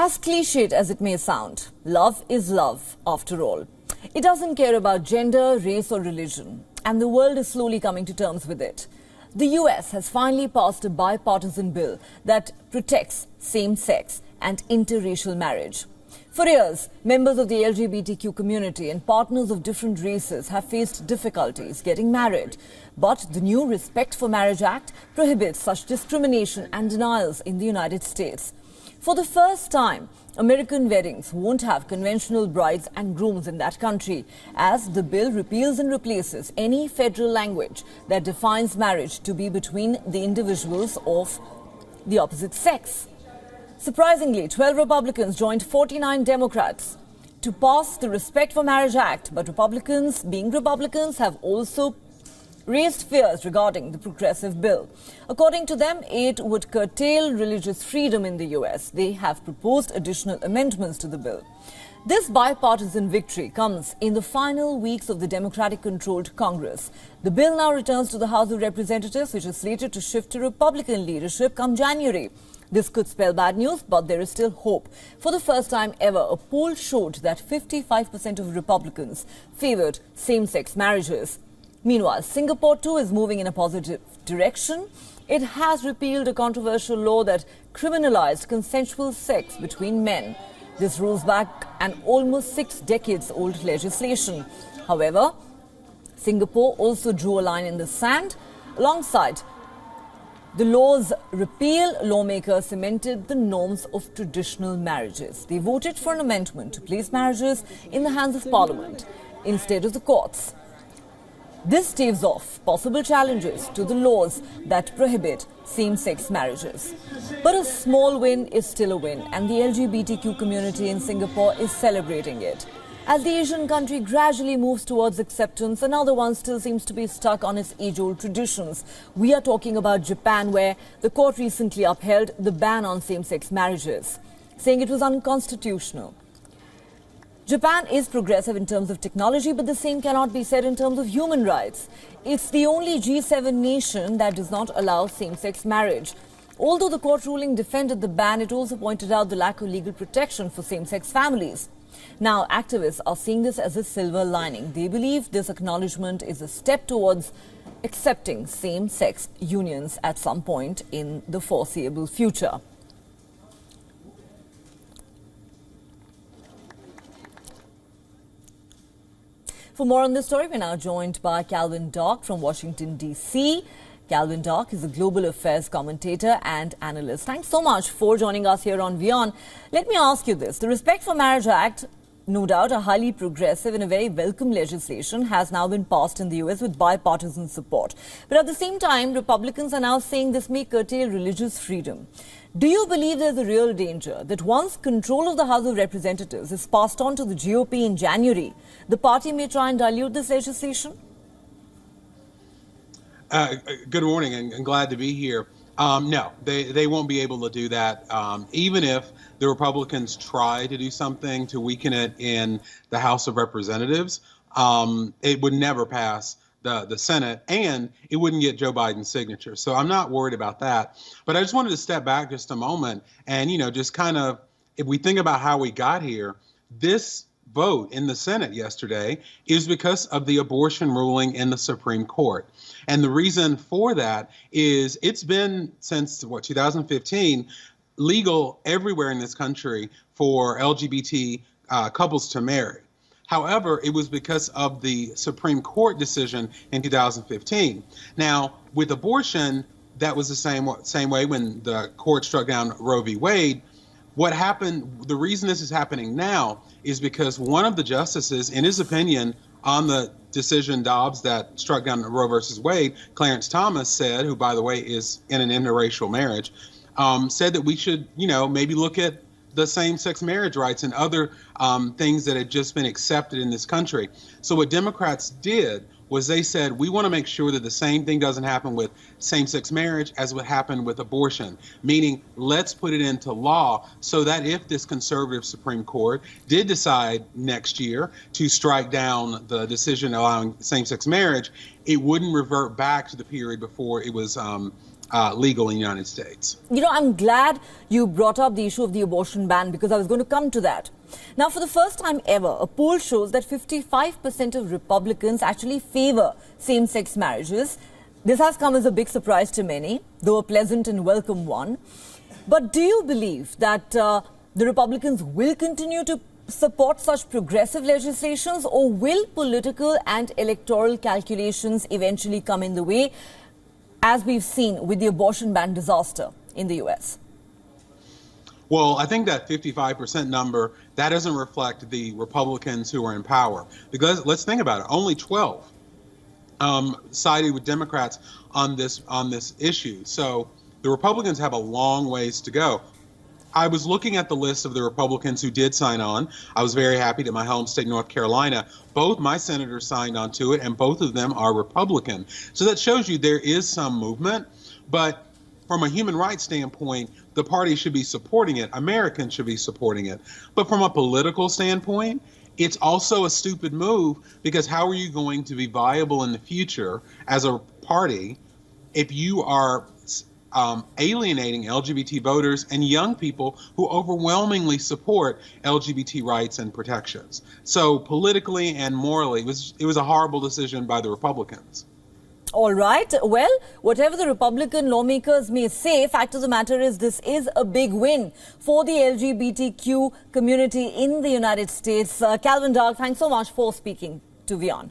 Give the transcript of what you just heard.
As cliched as it may sound, love is love after all. It doesn't care about gender, race or religion, and the world is slowly coming to terms with it. The US has finally passed a bipartisan bill that protects same-sex and interracial marriage. For years, members of the LGBTQ community and partners of different races have faced difficulties getting married. But the new Respect for Marriage Act prohibits such discrimination and denials in the United States. For the first time, American weddings won't have conventional brides and grooms in that country, as the bill repeals and replaces any federal language that defines marriage to be between the individuals of the opposite sex. Surprisingly, 12 Republicans joined 49 Democrats to pass the Respect for Marriage Act, but Republicans, being Republicans, have also raised fears regarding the progressive bill. According to them, it would curtail religious freedom in the US. They have proposed additional amendments to the bill. This bipartisan victory comes in the final weeks of the Democratic-controlled Congress. The bill now returns to the House of Representatives, which is slated to shift to Republican leadership come January. This could spell bad news, but there is still hope. For the first time ever, a poll showed that 55% of Republicans favored same-sex marriages. Meanwhile, Singapore too is moving in a positive direction. It has repealed a controversial law that criminalized consensual sex between men. This rolls back an almost 6 decades-old legislation. However, Singapore also drew a line in the sand. Alongside the law's repeal, lawmakers cemented the norms of traditional marriages. They voted for an amendment to place marriages in the hands of Parliament instead of the courts. This staves off possible challenges to the laws that prohibit same-sex marriages. But a small win is still a win, and the LGBTQ community in Singapore is celebrating it. As the Asian country gradually moves towards acceptance, another one still seems to be stuck on its age-old traditions. We are talking about Japan, where the court recently upheld the ban on same-sex marriages, saying it was unconstitutional. Japan is progressive in terms of technology, but the same cannot be said in terms of human rights. It's the only G7 nation that does not allow same-sex marriage. Although the court ruling defended the ban, it also pointed out the lack of legal protection for same-sex families. Now, activists are seeing this as a silver lining. They believe this acknowledgement is a step towards accepting same-sex unions at some point in the foreseeable future. For more on this story, we're now joined by Calvin Dock from Washington, D.C. Calvin Dock is a global affairs commentator and analyst. Thanks so much for joining us here on WION. Let me ask you this. The Respect for Marriage Act, no doubt a highly progressive and a very welcome legislation, has now been passed in the US with bipartisan support. But at the same time, Republicans are now saying this may curtail religious freedom. Do you believe there's a real danger that once control of the House of Representatives is passed on to the GOP in January, the party may try and dilute this legislation? Good morning, and glad to be here. No, they won't be able to do that. Even if the Republicans try to do something to weaken it in the House of Representatives, it would never pass the Senate, and it wouldn't get Joe Biden's signature. So I'm not worried about that. But I just wanted to step back just a moment and, just kind of, if we think about how we got here, this vote in the Senate yesterday is because of the abortion ruling in the Supreme Court. And the reason for that is it's been since, 2015, legal everywhere in this country for LGBT couples to marry. However, it was because of the Supreme Court decision in 2015. Now, with abortion, that was the same way when the court struck down Roe v. Wade. What happened, the reason this is happening now is because one of the justices, in his opinion on the decision Dobbs that struck down Roe versus Wade, Clarence Thomas said, who, by the way, is in an interracial marriage, said that we should, maybe look at the same-sex marriage rights and other things that had just been accepted in this country. So what Democrats did was they said, we want to make sure that the same thing doesn't happen with same-sex marriage as what happened with abortion, meaning let's put it into law so that if this conservative Supreme Court did decide next year to strike down the decision allowing same-sex marriage, it wouldn't revert back to the period before it was legal in the United States. You know, I'm glad you brought up the issue of the abortion ban because I was going to come to that. Now, for the first time ever, a poll shows that 55% of Republicans actually favor same-sex marriages. This has come as a big surprise to many, though a pleasant and welcome one. But do you believe that the Republicans will continue to support such progressive legislations, or will political and electoral calculations eventually come in the way, as we've seen with the abortion ban disaster in the US? Well, I think that 55% number, that doesn't reflect the Republicans who are in power. Because let's think about it, only 12 sided with Democrats on this issue. So the Republicans have a long ways to go. I was looking at the list of the Republicans who did sign on. I was very happy that my home state, North Carolina, both my senators signed on to it, and both of them are Republican. So that shows you there is some movement. But from a human rights standpoint, the party should be supporting it. Americans should be supporting it. But from a political standpoint, it's also a stupid move, because how are you going to be viable in the future as a party if you are alienating LGBT voters and young people who overwhelmingly support LGBT rights and protections? So politically and morally, it was a horrible decision by the Republicans. All right. Well, whatever the Republican lawmakers may say, fact of the matter is this is a big win for the LGBTQ community in the United States. Calvin Dark, thanks so much for speaking to WION.